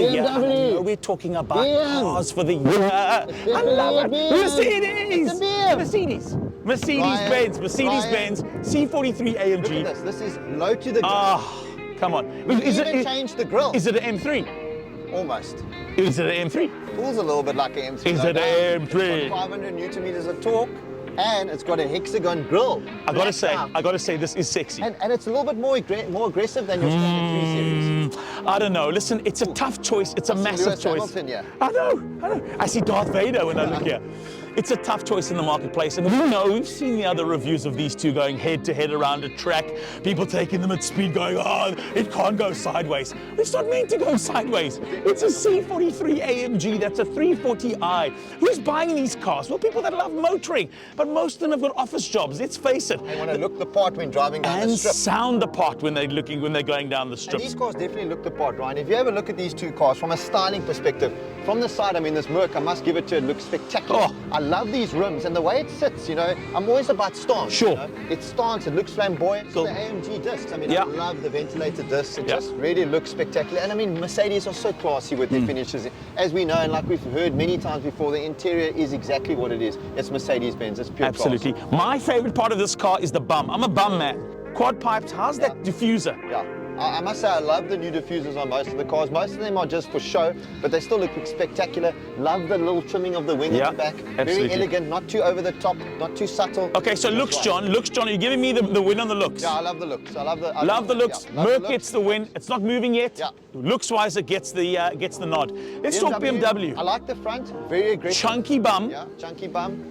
BMW. Yeah, I know we're talking about cars for the year. I love it. Mercedes. Mercedes-Benz. Mercedes-Benz C43 AMG. Look at this. This is low to the ground. Ah, come on. Change the grill. Is it an M3? Almost. Is it an M3? Pulls a little bit like an M3. Is it an M3? It's got 500 Newton meters of torque, and it's got a hexagon grille. I gotta say, this is sexy. And it's a little bit more aggressive than your standard 3 Series. I don't know. Listen, it's a tough choice. It's a massive Lewis choice. Hamilton, yeah. I know. I see Darth Vader when I look here. It's a tough choice in the marketplace, and we've seen the other reviews of these two going head to head around a track, people taking them at speed going, oh, it can't go sideways. It's not meant to go sideways. It's a C43 AMG, that's a 340i. Who's buying these cars? Well, people that love motoring, but most of them have got office jobs, let's face it. They want to look the part when driving down the strip. And sound the part when they're going down the strip. And these cars definitely look the part, Ryan. If you ever look at these two cars from a styling perspective, from the side, I mean, this Merc, I must give it to it, looks spectacular. Oh. I love these rims and the way it sits, you know. I'm always about stance. Sure. You know? It's stance, it looks flamboyant. Cool. The AMG discs, I mean, Yeah. I love the ventilated discs. It just really looks spectacular. And I mean, Mercedes are so classy with their finishes. As we know, and like we've heard many times before, the interior is exactly what it is. It's Mercedes-Benz, it's pure Absolutely. class. My favorite part of this car is the bum. I'm a bum man. Quad pipes, how's that diffuser? Yeah. I must say, I love the new diffusers on most of the cars. Most of them are just for show, but they still look spectacular. Love the little trimming of the wing at the back. Absolutely. Very elegant, not too over the top, not too subtle. Okay, so looks, John, are you giving me the win on the looks? Yeah, I love the looks. I love the looks. Yeah, Merc gets the win. It's not moving yet. Yeah. Looks-wise, it gets the nod. Let's talk BMW. I like the front, very aggressive. Chunky bum. Yeah, chunky bum.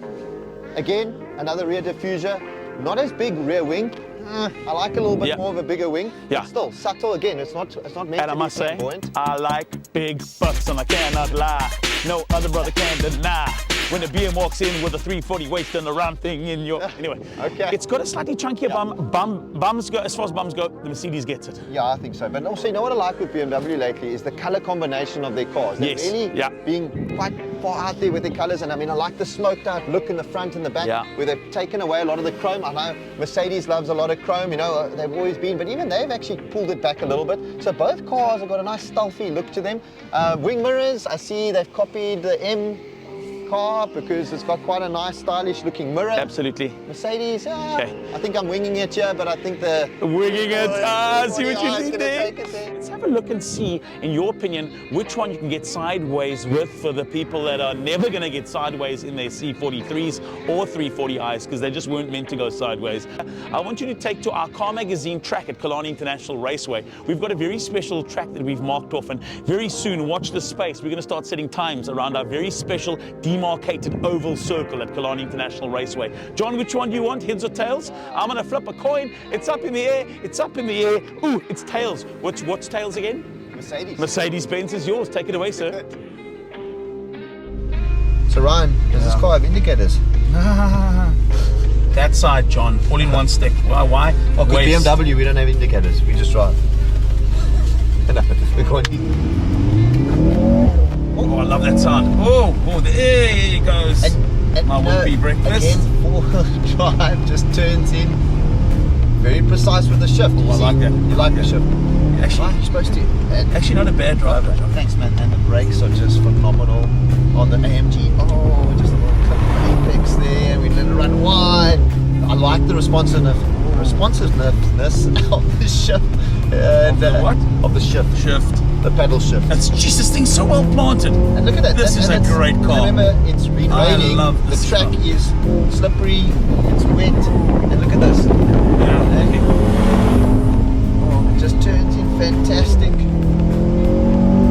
Again, another rear diffuser. Not as big rear wing. I like a little bit more of a bigger wing. Yeah. But still, subtle again. It's not meant And I to must be say, flamboyant. I like big butts and I cannot lie. No other brother can deny. When the BM walks in with a 340 waist and a round thing in your... Anyway, Okay. It's got a slightly chunkier bums go. As far as bums go, the Mercedes gets it. Yeah, I think so. But also, you know what I like with BMW lately is the color combination of their cars. They're really being quite far out there with their colors. And I mean, I like the smoked out look in the front and the back, where they've taken away a lot of the chrome. I know Mercedes loves a lot of chrome, you know, they've always been, but even they've actually pulled it back a little bit. So both cars have got a nice stealthy look to them. Wing mirrors, I see they've copied the M car because it's got quite a nice stylish looking mirror. Absolutely. Mercedes, I think I'm winging it here, but I think the... Winging it, see what you did there? Take it there. Let's have a look and see, in your opinion, which one you can get sideways with for the people that are never going to get sideways in their C43s or 340i's because they just weren't meant to go sideways. I want you to take to our Car Magazine track at Killarney International Raceway. We've got a very special track that we've marked off, and very soon, watch this space. We're going to start setting times around our very special demarcated oval circle at Killarney International Raceway. John, which one do you want, heads or tails? I'm going to flip a coin. It's up in the air. It's up in the air. Ooh, it's tails. What's tails again? Mercedes. Mercedes-Benz is yours. Take it away, sir. So Ryan, does this car have indicators? That side, John. All in one stick. Why? Oh, because BMW, we don't have indicators. We just drive. Oh, I love that sound. Oh, there he goes. And my would-be breakfast. Again, four-wheel drive just turns in. Very precise with the shift. Oh, I like that. You like the shift? Actually, you're supposed to. Actually, not a bad driver. Thanks, man. And the brakes are just phenomenal on the AMG. Oh, just a little clip of apex there, and we let it run wide. I like the responsiveness of the shift. Of the what? Of the shift. The pedal shift. Jeez, this thing's so well planted. And look at that. This is a great car. Remember, it's been raining. The track is slippery. It's wet. And look at this. It just turns in fantastic.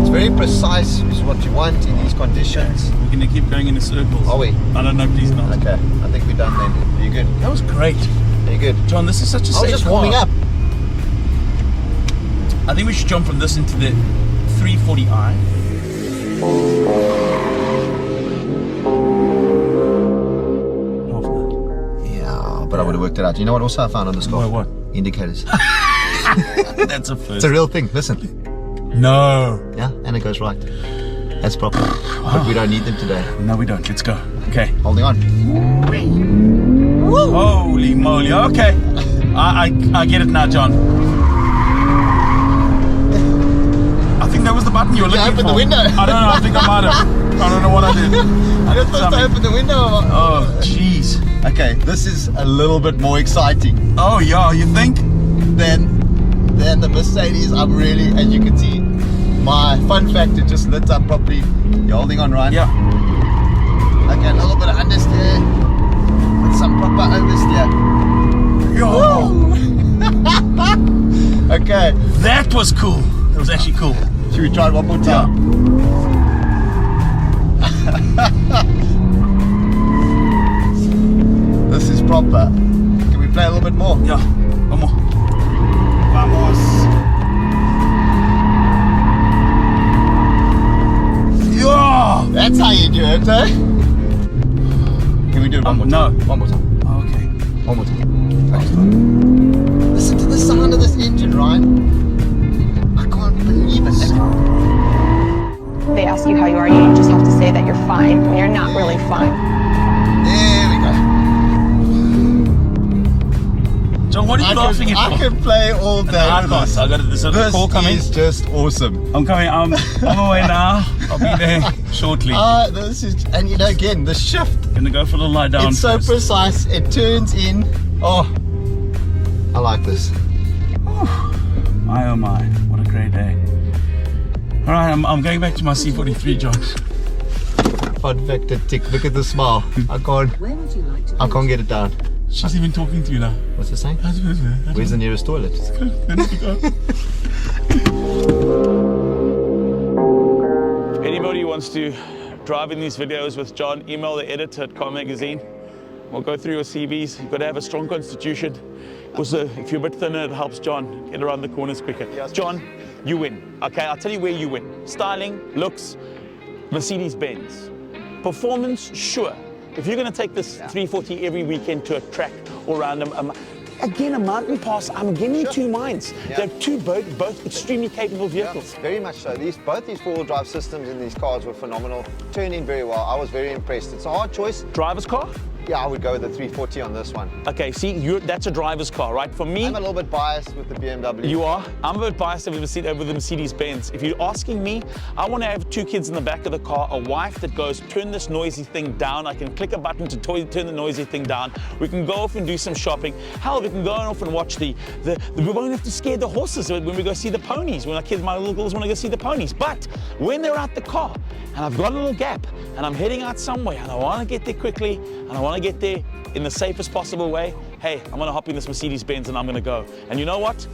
It's very precise, which is what you want in these conditions. We're going to keep going in circles. Are we? I don't know, please not. Okay, I think we're done then. Are you good? That was great. Are you good? John, this is such a safe car. I was just warming up. I think we should jump from this into the 340i. Yeah, but I would have worked it out. You know what also I found on this car? What? Indicators. That's a first. It's a real thing, listen. No. Yeah, and it goes right. That's proper. But we don't need them today. No, we don't. Let's go. Okay. Holding on. Holy moly. Okay. I get it now, John. I think that was the button you were looking for? Open the window. I don't know, I think I might have. I don't know what I did. I was supposed to open the window. Oh, jeez. Okay, this is a little bit more exciting. Oh, yeah, you think? Then the Mercedes. I'm really, as you can see, my fun factor just lit up properly. You're holding on, Ryan? Yeah. Okay, a little bit of understeer with some proper oversteer. Yo. Okay. That was cool. That was actually cool. Should we try it one more time? This is proper. Can we play a little bit more? Yeah. One more. Vamos. Yo. That's how you do it, eh? Can we do it one more time? No. One more time. Oh, okay. One more time. Okay. Listen to the sound of this engine, Ryan. I can't believe it. They ask you how you are, you just have to say that you're fine when you're not really fine. There we go. John, what are you laughing at? I can play all day. I can't. I got this call coming. This is just awesome. I'm coming. I'm away now. I'll be there shortly. This is, and you know, again, the shift. Gonna go for a little lie down. It's so first. precise. It turns in. Oh, I like this. My oh my, what a great day. All right, I'm going back to my C43, John. Fun factor tick. Look at the smile. I can't get it down. She's even talking to you now. What's it saying? Where's the nearest toilet? If anybody wants to drive in these videos with John, email the editor at Car Magazine. We'll go through your CVs. You've got to have a strong constitution. Also, if you're a bit thinner, it helps John get around the corners quicker. John, you win. Okay, I'll tell you where you win. Styling, looks, Mercedes-Benz. Performance, sure. If you're going to take this 340 every weekend to a track or around again, a mountain pass, I'm getting in two minds. They're both extremely capable vehicles. Yeah, very much so. Both these four-wheel drive systems in these cars were phenomenal. Turned in very well. I was very impressed. It's a hard choice. Driver's car? Yeah, I would go with the 340 on this one. Okay, see, that's a driver's car, right? For me, I'm a little bit biased with the BMW. You are? I'm a bit biased over the Mercedes-Benz. If you're asking me, I want to have two kids in the back of the car, a wife that goes, turn this noisy thing down. I can click a button to turn the noisy thing down. We can go off and do some shopping. Hell, we can go off and watch we won't have to scare the horses when we go see the ponies, when my little girls want to go see the ponies. But when they're out the car, and I've got a little gap, and I'm heading out somewhere, and I want to get there quickly, and I want to get there in the safest possible way, hey, I'm gonna hop in this Mercedes-Benz and I'm gonna go. And you know what?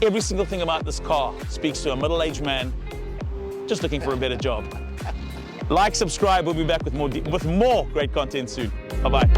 Every single thing about this car speaks to a middle-aged man just looking for a better job. Like, subscribe, we'll be back with more great content soon. Bye-bye.